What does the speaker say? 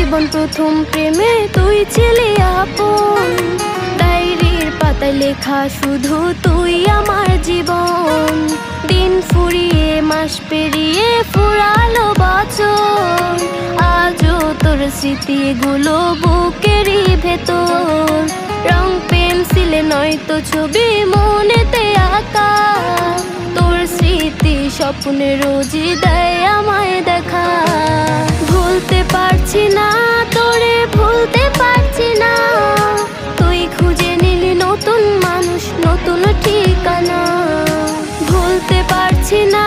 জীবন প্রথম প্রেমে তুই ছিলি আপন, ডায়েরির পাতায় লেখা শুধু তুই আমার জীবন। দিন ফুরিয়ে মাস পেরিয়ে ফুরালো বছর, আজও তোর স্মৃতিগুলো বুকেরই ভেতর। রং পেন্সিলে নয়তো ছবি মনেতে আঁকা, তোর স্মৃতি স্বপ্নে রোজই দেয় আমায় দেখা। ভুলতে পারছি না তোরে, ভুলতে পারছি না, তুই খুঁজে নিলি নতুন মানুষ, নতুন ঠিকানা। ভুলতে পারছি না